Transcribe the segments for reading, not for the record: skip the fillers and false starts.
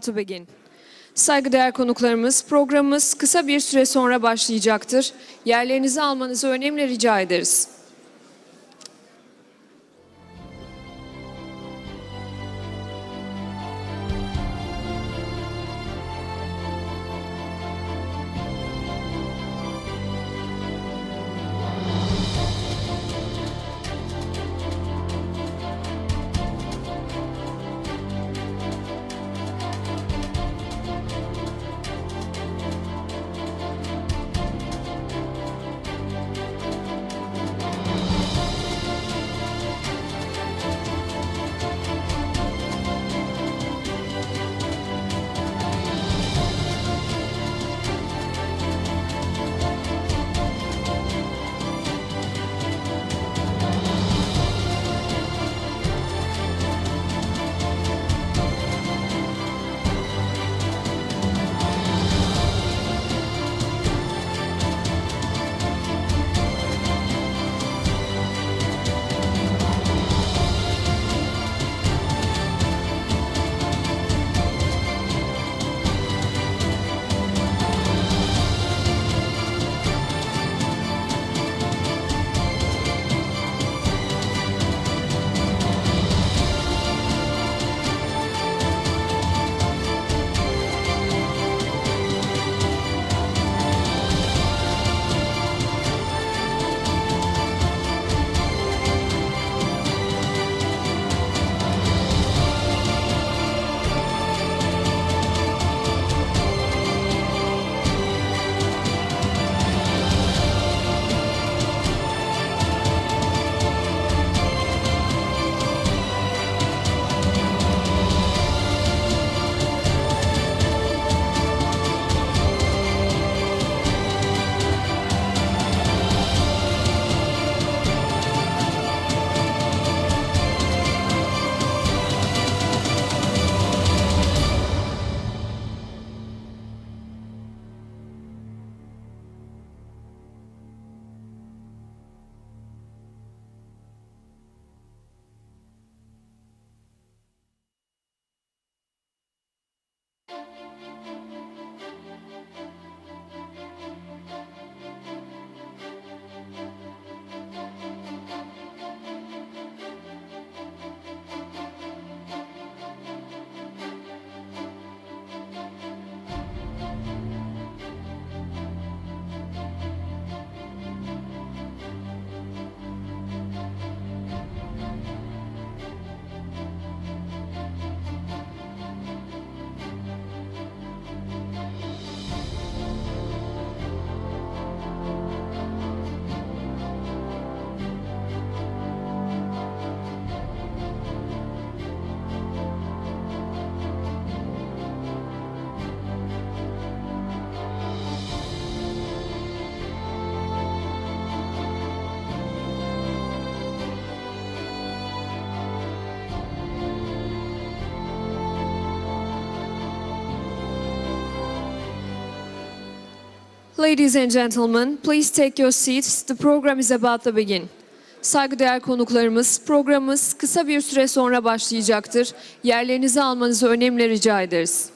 To begin. Saygıdeğer konuklarımız, programımız kısa bir süre sonra başlayacaktır. Yerlerinizi almanızı önemli rica ederiz. Ladies and gentlemen, please take your seats. The program is about to begin. Saygıdeğer konuklarımız, programımız kısa bir süre sonra başlayacaktır. Yerlerinizi almanızı önemli rica ederiz.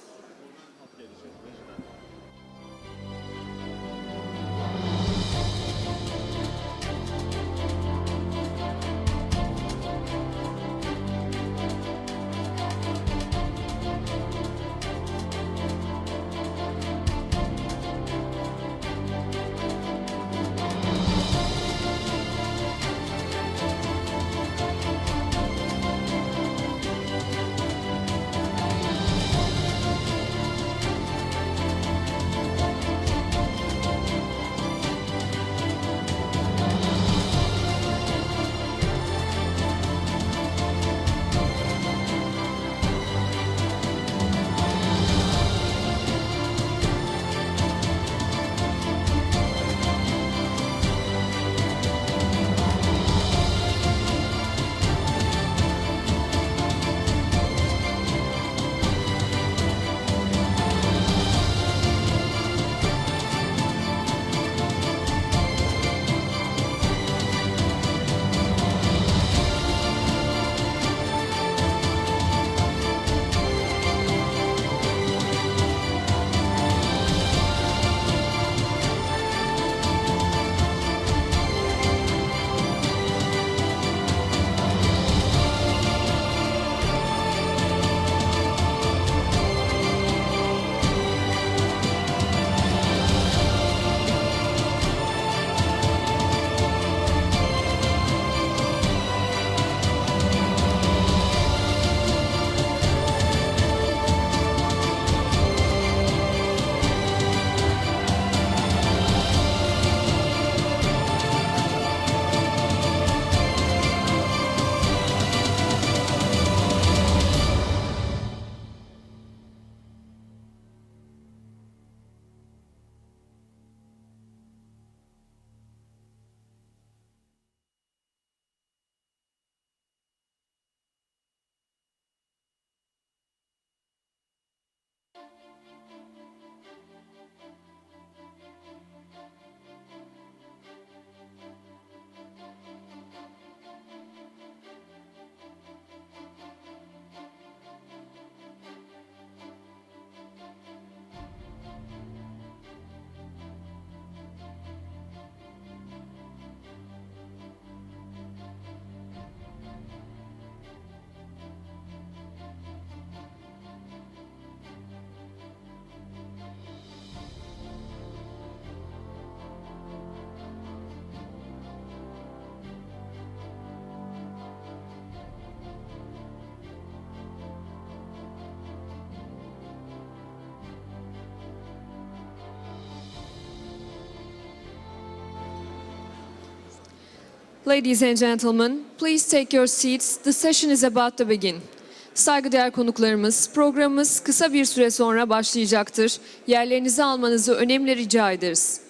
Ladies and gentlemen, please take your seats. The session is about to begin. Saygıdeğer konuklarımız, programımız kısa bir süre sonra başlayacaktır. Yerlerinizi almanızı önemli rica ederiz.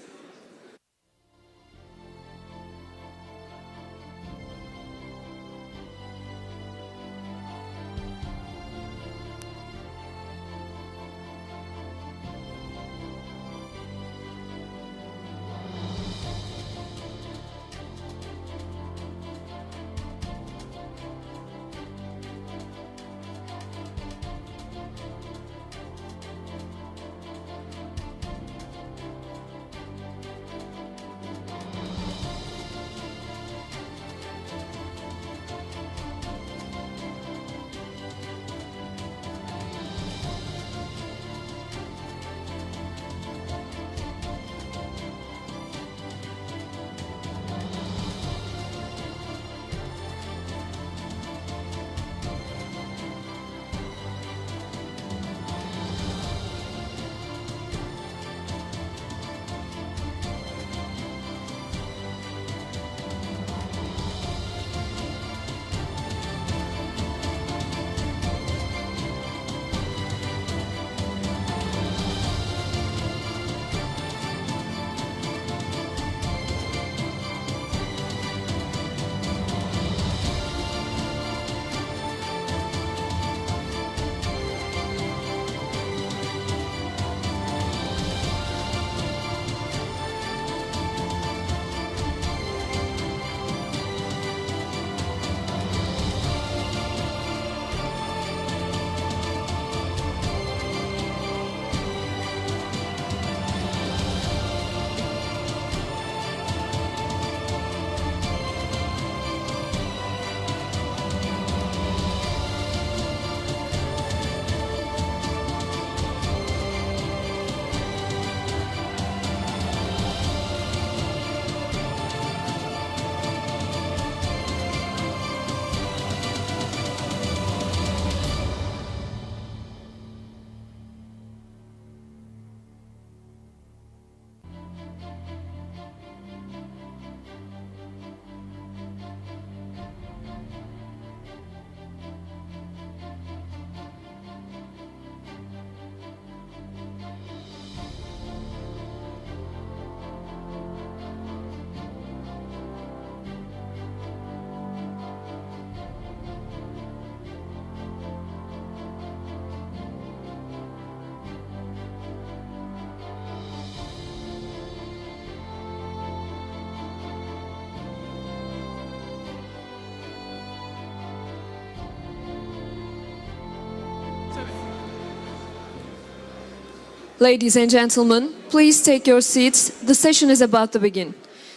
Ladies and gentlemen, please take your seats. The session is about to begin.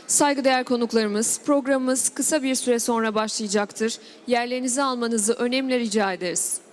Saygıdeğer konuklarımız, programımız kısa bir süre sonra başlayacaktır. Yerlerinizi almanızı önemli rica ederiz.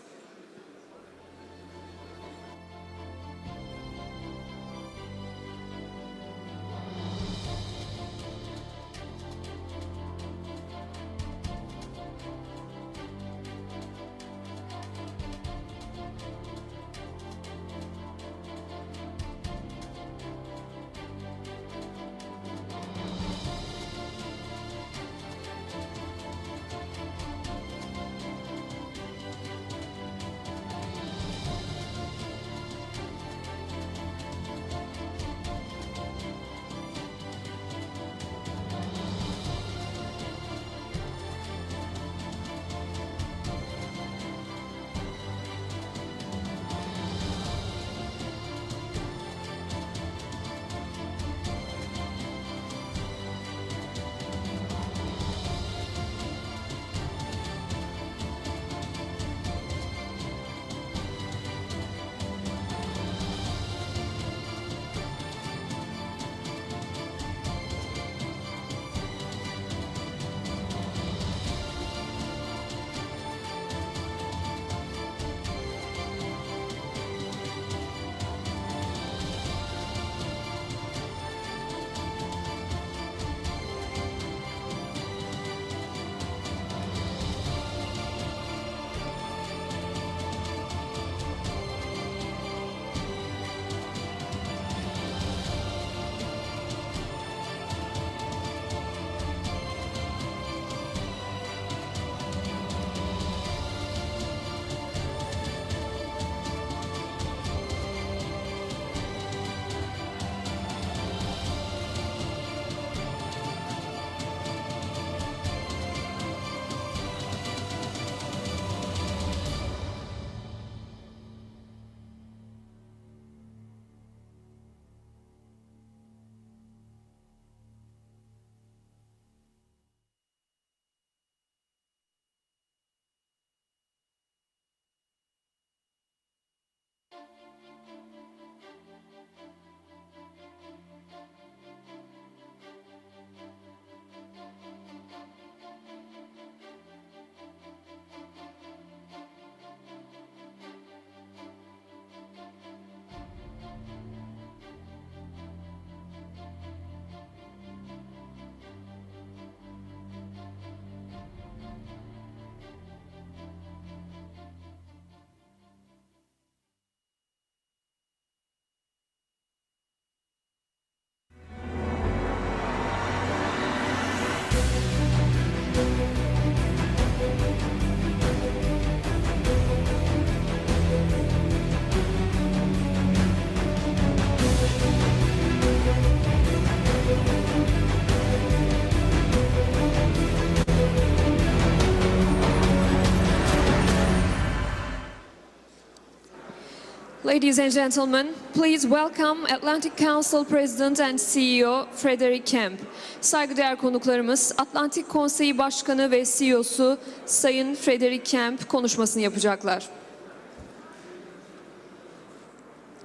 Ladies and gentlemen, please welcome Atlantic Council President and CEO Fred Kempe. Saygıdeğer konuklarımız, Atlantik Konseyi Başkanı ve CEO'su Sayın Fred Kempe konuşmasını yapacaklar.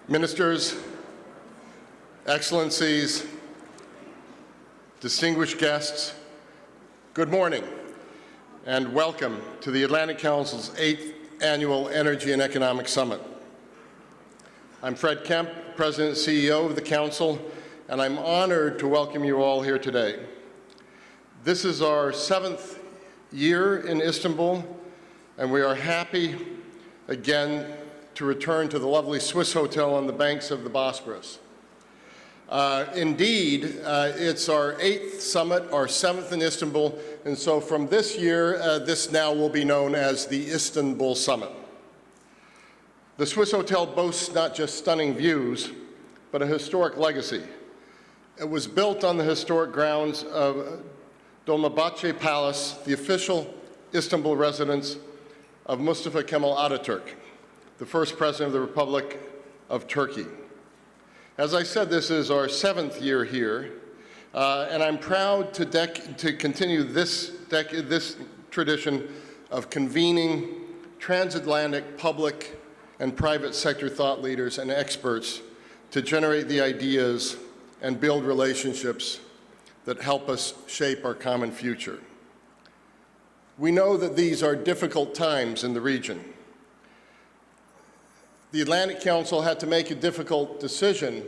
Ministers, Excellencies, distinguished guests, good morning and welcome to the Atlantic Council's 8th Annual Energy and Economic Summit. I'm Fred Kempe, President and CEO of the Council, and I'm honored to welcome you all here today. This is our 7th year in Istanbul, and we are happy again to return to the lovely Swiss hotel on the banks of the Bosphorus. Indeed, it's our 8th summit, our 7th in Istanbul, and so from this year, this now will be known as the Istanbul Summit. The Swiss hotel boasts not just stunning views, but a historic legacy. It was built on the historic grounds of Dolmabahce Palace, the official Istanbul residence of Mustafa Kemal Atatürk, the first president of the Republic of Turkey. As I said, this is our 7th year here, and I'm proud to continue this tradition of convening transatlantic public and private sector thought leaders and experts to generate the ideas and build relationships that help us shape our common future. We know that these are difficult times in the region. The Atlantic Council had to make a difficult decision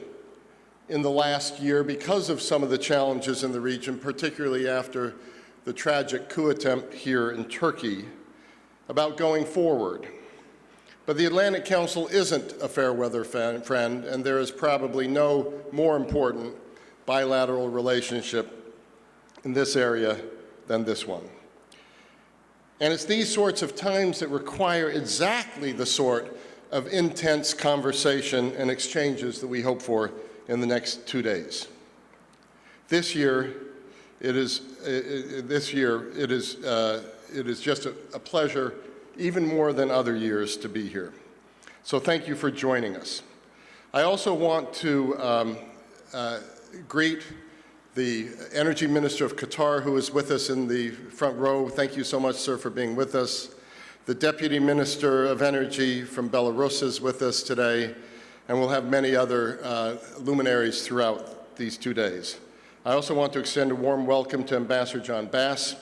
in the last year because of some of the challenges in the region, particularly after the tragic coup attempt here in Turkey, about going forward. But the Atlantic Council isn't a fair-weather friend, and there is probably no more important bilateral relationship in this area than this one. And it's these sorts of times that require exactly the sort of intense conversation and exchanges that we hope for in the next 2 days. This year, it is just a pleasure, even more than other years, to be here. So thank you for joining us. I also want to greet the Energy Minister of Qatar, who is with us in the front row. Thank you so much, sir, for being with us. The Deputy Minister of Energy from Belarus is with us today, and we'll have many other luminaries throughout these 2 days. I also want to extend a warm welcome to Ambassador John Bass.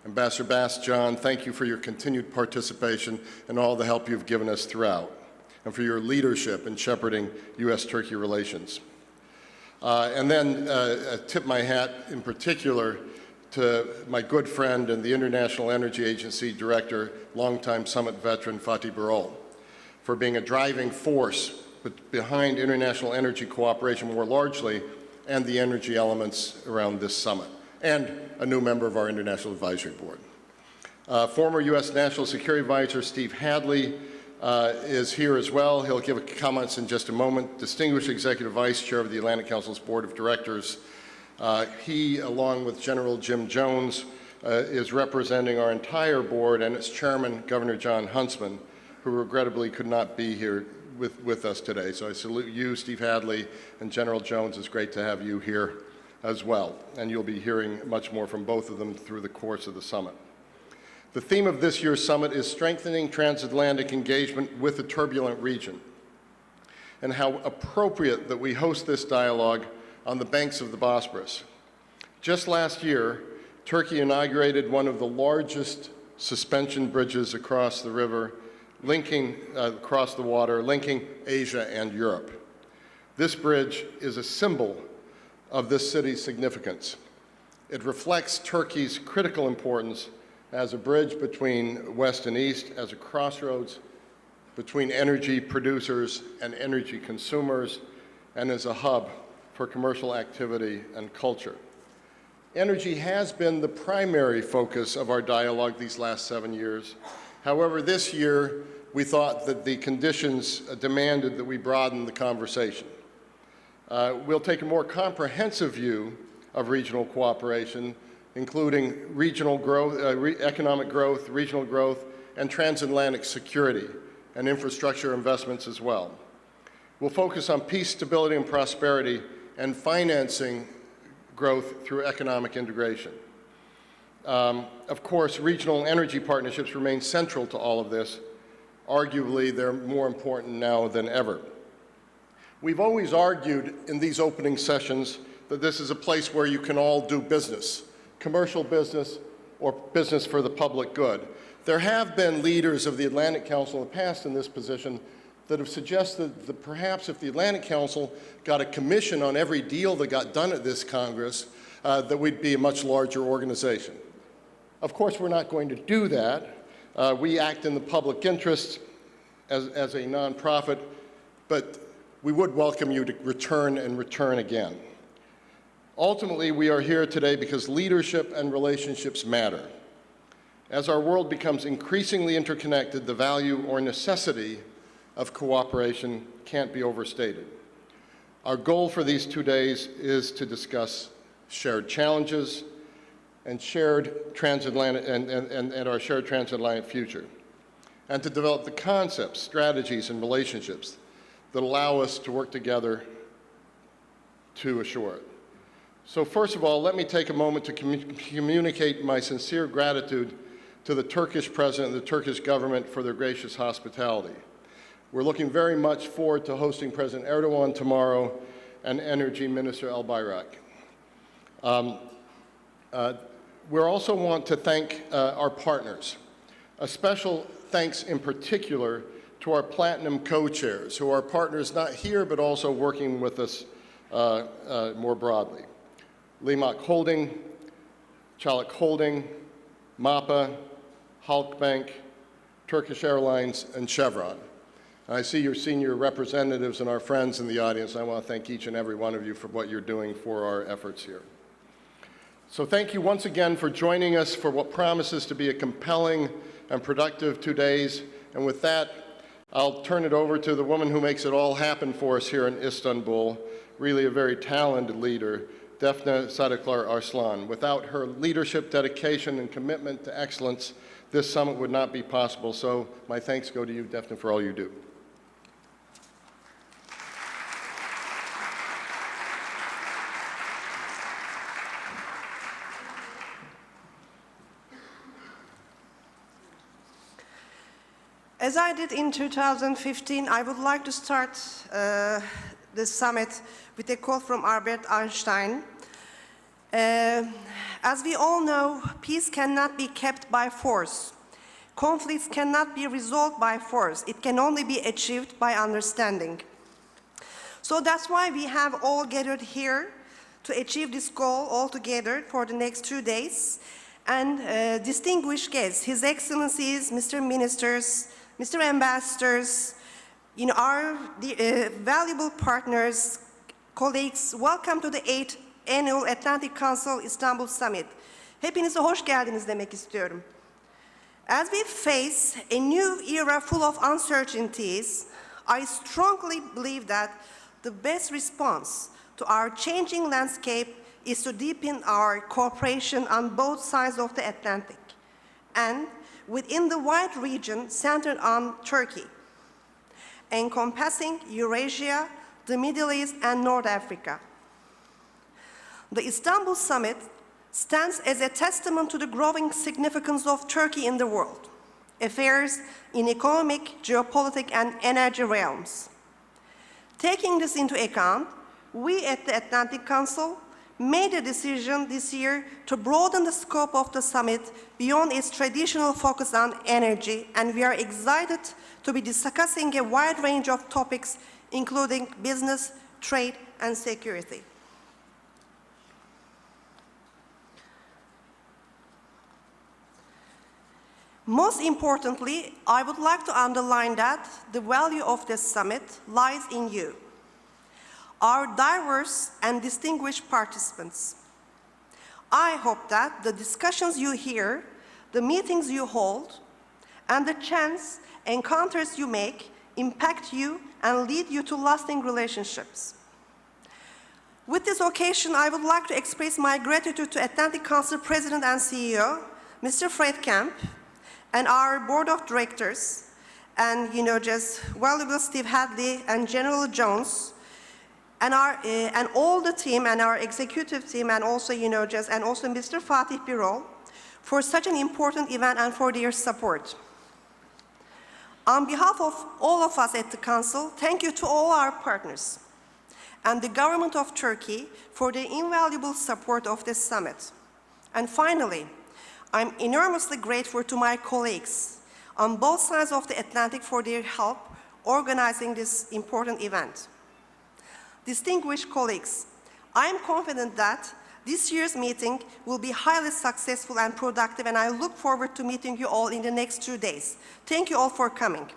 Ambassador Bass, John, thank you for your continued participation and all the help you've given us throughout, and for your leadership in shepherding U.S.-Turkey relations. And then tip my hat in particular to my good friend and the International Energy Agency Director, longtime summit veteran Fatih Birol, for being a driving force behind international energy cooperation more largely and the energy elements around this summit, and a new member of our International Advisory Board. Former U.S. National Security Advisor Steve Hadley is here as well. He'll give comments in just a moment. Distinguished Executive Vice Chair of the Atlantic Council's Board of Directors. He, along with General Jim Jones, is representing our entire board and its chairman, Governor John Huntsman, who regrettably could not be here with us today. So I salute you, Steve Hadley, and General Jones. It's great to have you here as well, and you'll be hearing much more from both of them through the course of the summit. The theme of this year's summit is strengthening transatlantic engagement with a turbulent region, and how appropriate that we host this dialogue on the banks of the Bosphorus. Just last year, Turkey inaugurated one of the largest suspension bridges across the river, across the water, linking Asia and Europe. This bridge is a symbol of this city's significance. It reflects Turkey's critical importance as a bridge between West and East, as a crossroads between energy producers and energy consumers, and as a hub for commercial activity and culture. Energy has been the primary focus of our dialogue these last 7 years. However, this year, we thought that the conditions demanded that we broaden the conversation. We'll take a more comprehensive view of regional cooperation, including regional growth, economic growth, regional growth, and transatlantic security and infrastructure investments as well. We'll focus on peace, stability, and prosperity, and financing growth through economic integration. Of course, regional energy partnerships remain central to all of this. Arguably, they're more important now than ever. We've always argued in these opening sessions that this is a place where you can all do business, commercial business or business for the public good. There have been leaders of the Atlantic Council in the past in this position that have suggested that perhaps if the Atlantic Council got a commission on every deal that got done at this Congress, that we'd be a much larger organization. Of course, we're not going to do that. We act in the public interest as a nonprofit, but we would welcome you to return and return again. Ultimately, we are here today because leadership and relationships matter. As our world becomes increasingly interconnected, the value or necessity of cooperation can't be overstated. Our goal for these 2 days is to discuss shared challenges and shared transatlantic and our shared transatlantic future, and to develop the concepts, strategies, and relationships that allow us to work together to assure it. So first of all, let me take a moment to communicate my sincere gratitude to the Turkish President and the Turkish government for their gracious hospitality. We're looking very much forward to hosting President Erdogan tomorrow and Energy Minister Al-Bayrak. We also want to thank our partners. A special thanks in particular to our Platinum co-chairs, who are partners not here but also working with us more broadly. Limak Holding, Çalık Holding, MAPA, Halkbank, Turkish Airlines, and Chevron. I see your senior representatives and our friends in the audience. I want to thank each and every one of you for what you're doing for our efforts here. So thank you once again for joining us for what promises to be a compelling and productive 2 days. And with that, I'll turn it over to the woman who makes it all happen for us here in Istanbul, really a very talented leader, Defne Arslan. Without her leadership, dedication, and commitment to excellence, this summit would not be possible. So my thanks go to you, Defne, for all you do. As I did in 2015, I would like to start this summit with a quote from Albert Einstein. As we all know, peace cannot be kept by force. Conflicts cannot be resolved by force. It can only be achieved by understanding. So that's why we have all gathered here to achieve this goal all together for the next 2 days. And distinguished guests, His Excellencies, Mr. Ministers, Mr. Ambassadors, our valuable partners, colleagues, welcome to the 8th Annual Atlantic Council Istanbul Summit. Hepinize hoş geldiniz demek istiyorum. As we face a new era full of uncertainties, I strongly believe that the best response to our changing landscape is to deepen our cooperation on both sides of the Atlantic and within the wide region centered on Turkey, encompassing Eurasia, the Middle East, and North Africa. The Istanbul Summit stands as a testament to the growing significance of Turkey in the world, affairs in economic, geopolitical, and energy realms. Taking this into account, we at the Atlantic Council made a decision this year to broaden the scope of the summit beyond its traditional focus on energy, and we are excited to be discussing a wide range of topics, including business, trade, and security. Most importantly, I would like to underline that the value of this summit lies in you, our diverse and distinguished participants. I hope that the discussions you hear, the meetings you hold, and the chance encounters you make impact you and lead you to lasting relationships. With this occasion, I would like to express my gratitude to Atlantic Council President and CEO, Mr. Fred Kempe, and our Board of Directors, and just valuable Steve Hadley and General Jones, and and all the team and our executive team, and also and also Mr. Fatih Birol, for such an important event and for their support. On behalf of all of us at the Council, thank you to all our partners and the government of Turkey for the invaluable support of this summit. And finally, I'm enormously grateful to my colleagues on both sides of the Atlantic for their help organizing this important event. Distinguished colleagues, I am confident that this year's meeting will be highly successful and productive, and I look forward to meeting you all in the next 2 days. Thank you all for coming.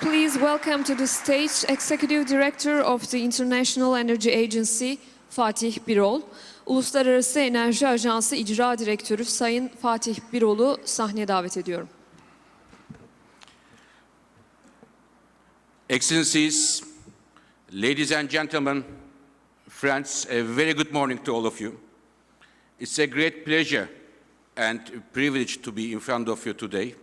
Please welcome to the stage Executive Director of the International Energy Agency, Fatih Birol. Uluslararası Enerji Ajansı İcra Direktörü Sayın Fatih Birol'u sahneye davet ediyorum. Excellencies, ladies and gentlemen, friends, a very good morning to all of you. It's a great pleasure and privilege to be in front of you today.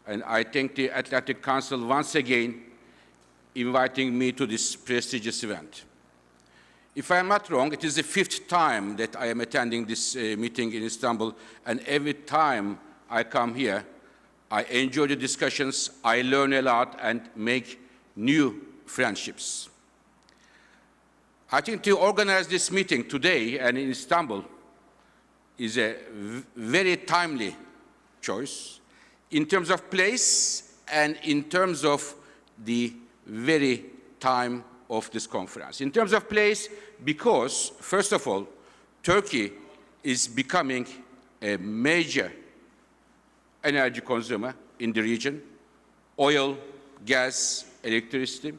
And I thank the Atlantic Council once again inviting me to this prestigious event. If I am not wrong, it is the 5th time that I am attending this meeting in Istanbul, and every time I come here, I enjoy the discussions, I learn a lot, and make new friendships. I think to organize this meeting today and in Istanbul is a very timely choice in terms of place and in terms of the very time of this conference. In terms of place, because, first of all, Turkey is becoming a major energy consumer in the region, oil, gas, electricity.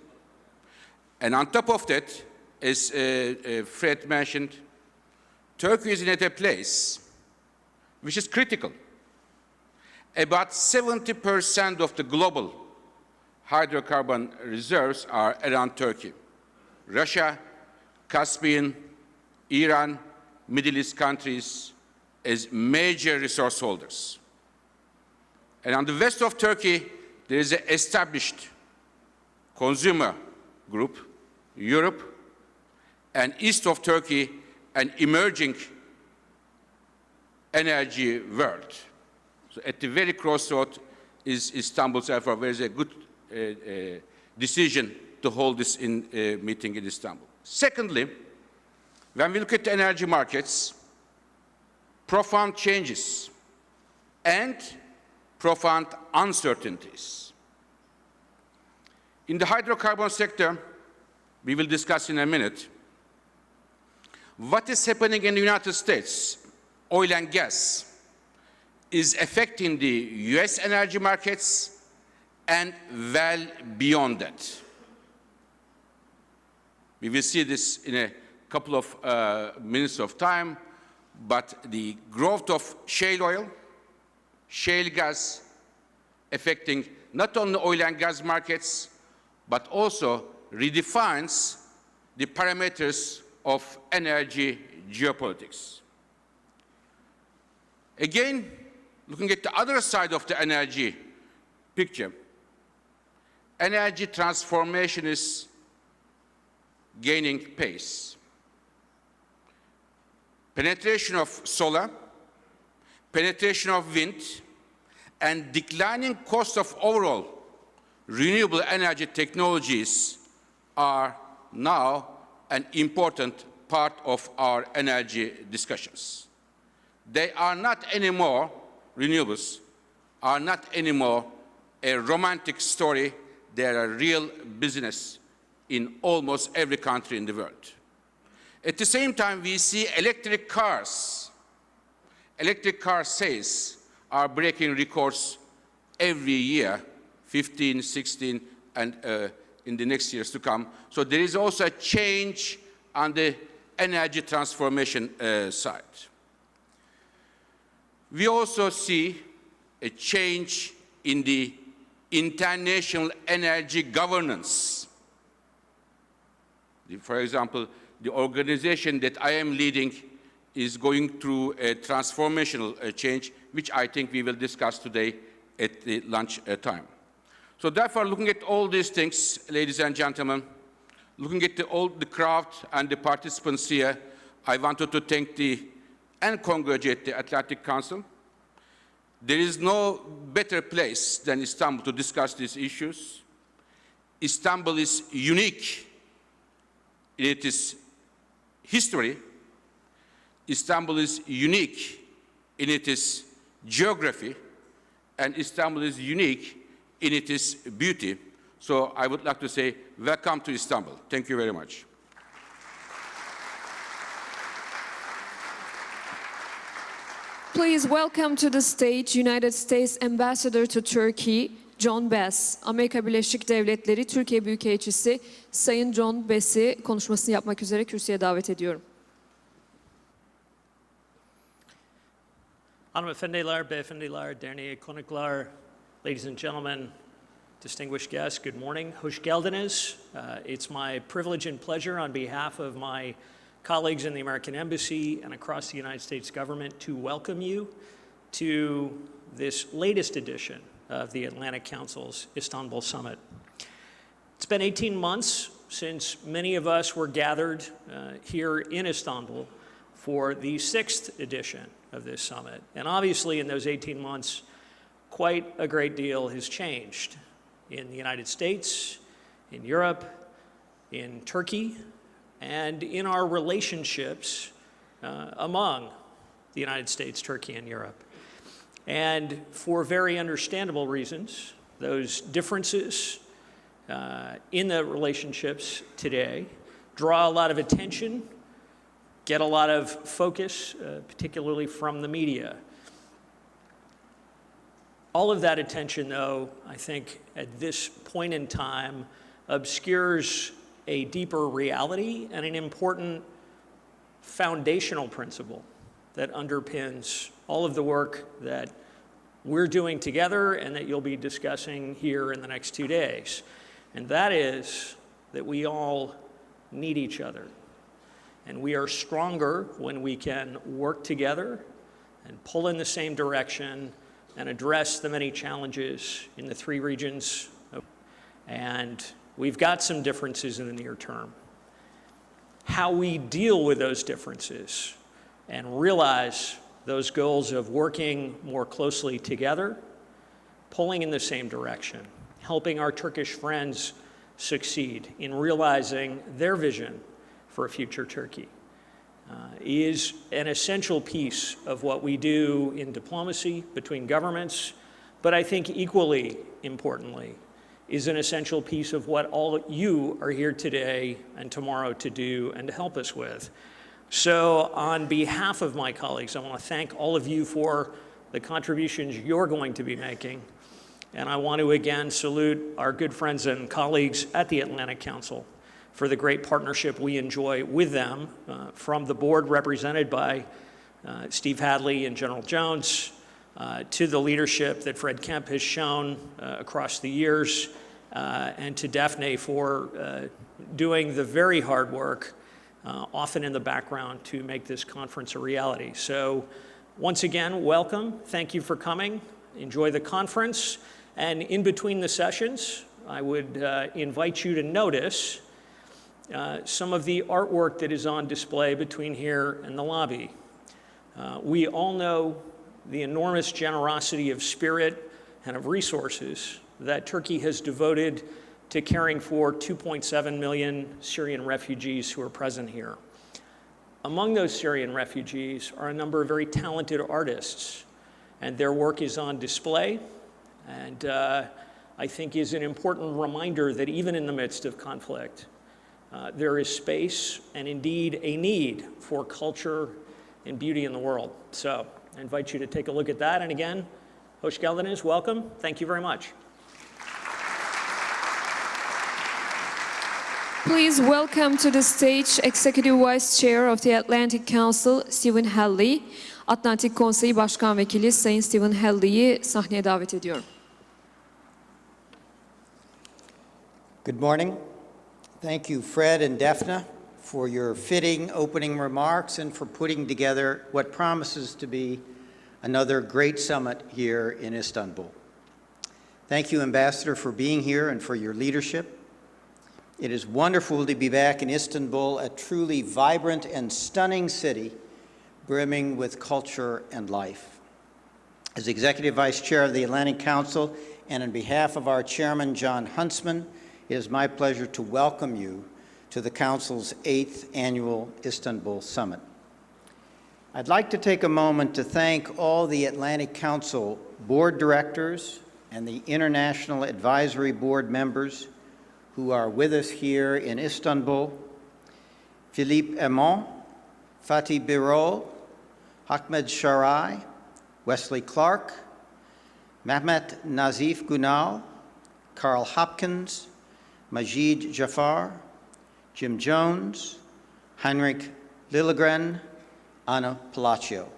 And on top of that, as Fred mentioned, Turkey is at a place which is critical. About 70% of the global hydrocarbon reserves are around Turkey. Russia, Caspian, Iran, Middle East countries as major resource holders. And on the west of Turkey, there is an established consumer group, Europe, and east of Turkey, an emerging energy world. So at the very crossroad is Istanbul, therefore there is a good decision to hold this meeting in Istanbul. Secondly, when we look at the energy markets, profound changes and profound uncertainties. In the hydrocarbon sector, we will discuss in a minute, what is happening in the United States, oil and gas, is affecting the US energy markets and well beyond that. We will see this in a couple of minutes of time, but the growth of shale oil, shale gas, affecting not only oil and gas markets, but also redefines the parameters of energy geopolitics. Again, looking at the other side of the energy picture, energy transformation is gaining pace. Penetration of solar, penetration of wind, and declining cost of overall renewable energy technologies are now an important part of our energy discussions. They are not anymore, renewables are not anymore a romantic story. They are a real business in almost every country in the world. At the same time, we see electric cars. Electric car sales are breaking records every year, 15, 16, and in the next years to come. So there is also a change on the energy transformation side. We also see a change in the international energy governance. For example, the organization that I am leading is going through a transformational change, which I think we will discuss today at the lunch time. So therefore, looking at all these things, ladies and gentlemen, looking at all the crowd and the participants here, I wanted to thank and congratulate the Atlantic Council. There is no better place than Istanbul to discuss these issues. Istanbul is unique in its history. Istanbul is unique in its geography, and Istanbul is unique in its beauty. So I would like to say, welcome to Istanbul. Thank you very much. Please welcome to the stage United States Ambassador to Turkey, John Bass. Amerika Birleşik Devletleri Türkiye Büyükelçisi Sayın John Bass'i konuşmasını yapmak üzere kürsüye davet ediyorum. Hanımefendiler, beyefendiler, değerli konuklar, ladies and gentlemen, distinguished guests, good morning. Hoş geldiniz. It's my privilege and pleasure on behalf of my colleagues in the American Embassy and across the United States government to welcome you to this latest edition of the Atlantic Council's Istanbul Summit. It's been 18 months since many of us were gathered here in Istanbul for the 6th edition of this summit. And obviously in those 18 months, quite a great deal has changed in the United States, in Europe, in Turkey, and in our relationships among the United States, Turkey, and Europe. And for very understandable reasons, those differences in the relationships today draw a lot of attention, get a lot of focus, particularly from the media. All of that attention, though, I think at this point in time obscures a deeper reality and an important foundational principle that underpins all of the work that we're doing together and that you'll be discussing here in the next 2 days. And that is that we all need each other. And we are stronger when we can work together and pull in the same direction and address the many challenges in the 3 regions. And we've got some differences in the near term. How we deal with those differences and realize those goals of working more closely together, pulling in the same direction, helping our Turkish friends succeed in realizing their vision for a future Turkey, is an essential piece of what we do in diplomacy between governments, but I think equally importantly, is an essential piece of what all you are here today and tomorrow to do and to help us with. So on behalf of my colleagues, I want to thank all of you for the contributions you're going to be making. And I want to again salute our good friends and colleagues at the Atlantic Council for the great partnership we enjoy with them, from the board represented by Steve Hadley and General Jones, to the leadership that Fred Kempe has shown across the years, and to Defne for doing the very hard work, often in the background, to make this conference a reality. So once again, welcome. Thank you for coming. Enjoy the conference. And in between the sessions, I would invite you to notice some of the artwork that is on display between here and the lobby. We all know the enormous generosity of spirit and of resources that Turkey has devoted to caring for 2.7 million Syrian refugees who are present here. Among those Syrian refugees are a number of very talented artists, and their work is on display, and I think is an important reminder that even in the midst of conflict, there is space and indeed a need for culture and beauty in the world. So I invite you to take a look at that. And again, hoş geldiniz, welcome. Thank you very much. Please welcome to the stage Executive Vice Chair of the Atlantic Council, Stephen Hadley. Atlantik Konseyi Başkan Vekili Sayın Stephen Hadley'i sahneye davet ediyorum. Good morning. Thank you, Fred and Defne, for your fitting opening remarks and for putting together what promises to be another great summit here in Istanbul. Thank you, Ambassador, for being here and for your leadership. It is wonderful to be back in Istanbul, a truly vibrant and stunning city brimming with culture and life. As Executive Vice Chair of the Atlantic Council and on behalf of our Chairman, John Huntsman, it is my pleasure to welcome you to the Council's 8th Annual Istanbul Summit. I'd like to take a moment to thank all the Atlantic Council board directors and the International Advisory Board members who are with us here in Istanbul: Philippe Aymon, Fatih Birol, Ahmed Sharai, Wesley Clark, Mehmet Nazif Gunal, Carl Hopkins, Majid Jafar, Jim Jones, Heinrich Lilligren, Anna Palacio.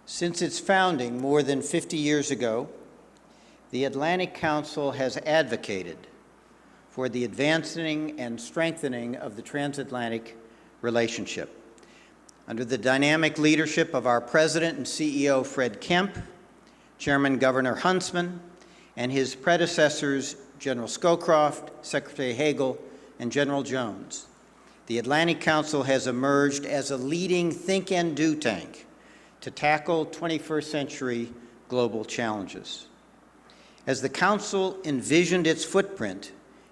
Since its founding more than 50 years ago, the Atlantic Council has advocated for the advancing and strengthening of the transatlantic relationship. Under the dynamic leadership of our President and CEO, Fred Kempe, Chairman Governor Huntsman, and his predecessors, General Scowcroft, Secretary Hagel, and General Jones, the Atlantic Council has emerged as a leading think and do tank to tackle 21st century global challenges. As the Council envisioned its footprint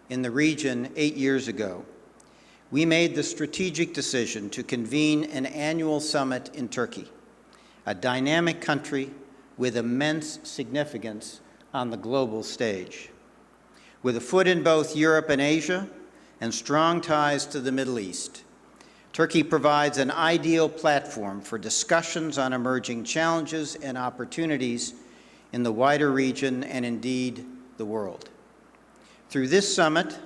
in the region 8 years ago, we made the strategic decision to convene an annual summit in Turkey, a dynamic country with immense significance on the global stage. With a foot in both Europe and Asia and strong ties to the Middle East, Turkey provides an ideal platform for discussions on emerging challenges and opportunities in the wider region and indeed the world. Through this summit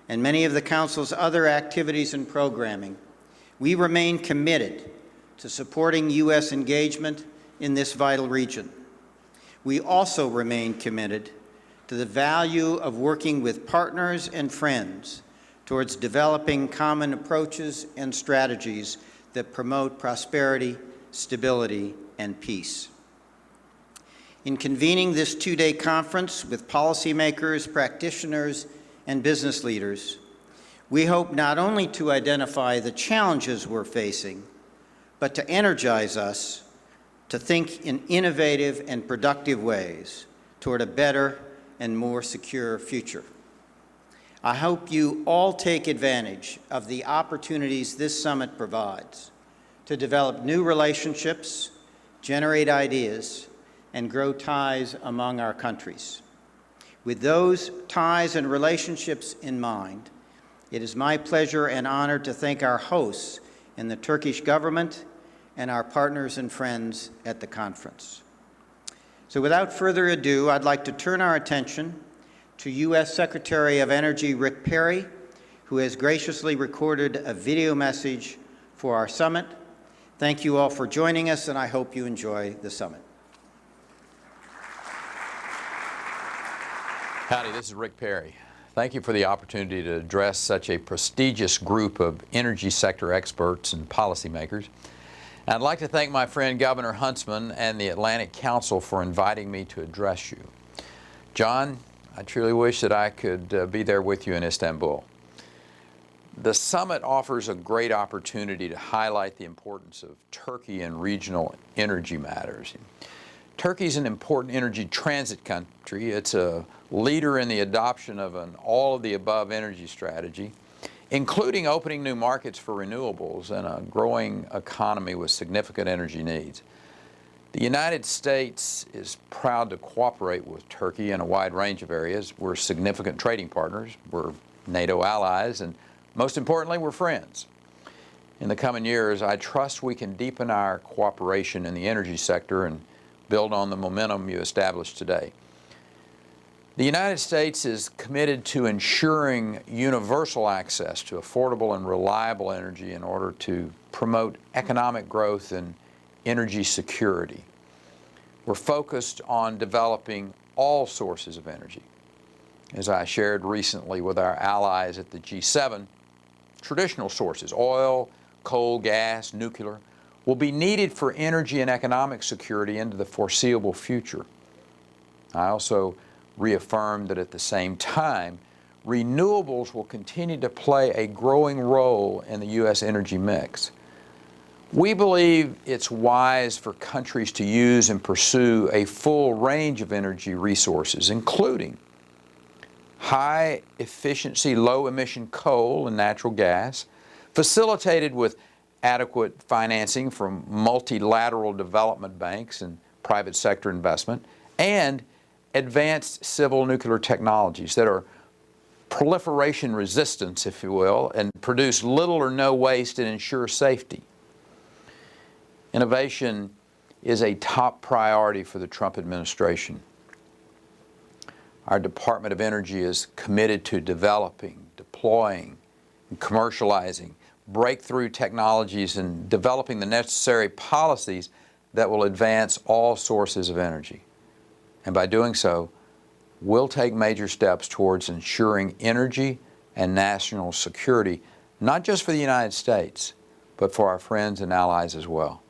and many of the Council's other activities and programming, we remain committed to supporting U.S. engagement in this vital region. We also remain committed to the value of working with partners and friends towards developing common approaches and strategies that promote prosperity, stability, and peace. In convening this two-day conference with policymakers, practitioners, and business leaders, we hope not only to identify the challenges we're facing, but to energize us to think in innovative and productive ways toward a better and more secure future. I hope you all take advantage of the opportunities this summit provides to develop new relationships, generate ideas, and grow ties among our countries. With those ties and relationships in mind, it is my pleasure and honor to thank our hosts in the Turkish government and our partners and friends at the conference. So without further ado, I'd like to turn our attention to U.S. Secretary of Energy Rick Perry, who has graciously recorded a video message for our summit. Thank you all for joining us, and I hope you enjoy the summit. Howdy, this is Rick Perry. Thank you for the opportunity to address such a prestigious group of energy sector experts and policymakers. And I'd like to thank my friend Governor Huntsman and the Atlantic Council for inviting me to address you. John, I truly wish that I could be there with you in Istanbul. The summit offers a great opportunity to highlight the importance of Turkey in regional energy matters. Turkey is an important energy transit country. It's a leader in the adoption of an all-of-the-above energy strategy, including opening new markets for renewables and a growing economy with significant energy needs. The United States is proud to cooperate with Turkey in a wide range of areas. We're significant trading partners, we're NATO allies, and most importantly, we're friends. In the coming years, I trust we can deepen our cooperation in the energy sector and build on the momentum you established today. The United States is committed to ensuring universal access to affordable and reliable energy in order to promote economic growth and energy security. We're focused on developing all sources of energy. As I shared recently with our allies at the G7, traditional sources, oil, coal, gas, nuclear, will be needed for energy and economic security into the foreseeable future. I also reaffirmed that at the same time, renewables will continue to play a growing role in the U.S. energy mix. We believe it's wise for countries to use and pursue a full range of energy resources, including high efficiency, low emission coal and natural gas, facilitated with adequate financing from multilateral development banks and private sector investment, and advanced civil nuclear technologies that are proliferation resistant, if you will, and produce little or no waste and ensure safety. Innovation is a top priority for the Trump administration. Our Department of Energy is committed to developing, deploying, and commercializing breakthrough technologies and developing the necessary policies that will advance all sources of energy. And by doing so, we'll take major steps towards ensuring energy and national security, not just for the United States, but for our friends and allies as well.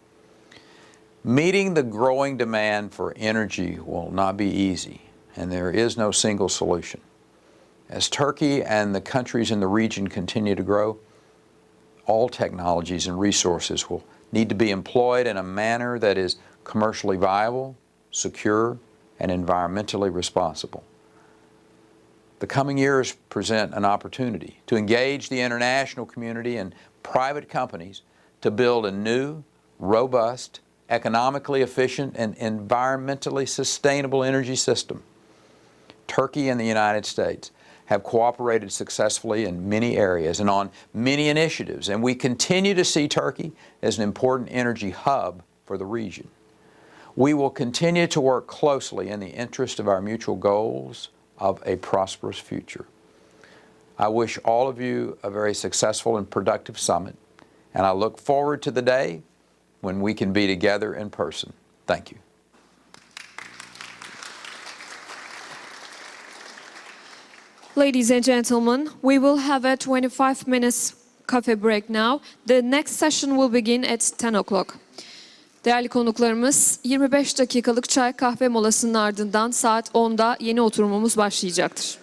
Meeting the growing demand for energy will not be easy, and there is no single solution. As Turkey and the countries in the region continue to grow, all technologies and resources will need to be employed in a manner that is commercially viable, secure, and environmentally responsible. The coming years present an opportunity to engage the international community and private companies to build a new, robust, economically efficient, and environmentally sustainable energy system. Turkey and the United States have cooperated successfully in many areas and on many initiatives, and we continue to see Turkey as an important energy hub for the region. We will continue to work closely in the interest of our mutual goals of a prosperous future. I wish all of you a very successful and productive summit, and I look forward to the day when we can be together in person. Thank you. Ladies and gentlemen, we will have a 25 minutes coffee break now. The next session will begin at 10 o'clock. Değerli konuklarımız, 25 dakikalık çay kahve molasının ardından saat 10'da yeni oturumumuz başlayacaktır.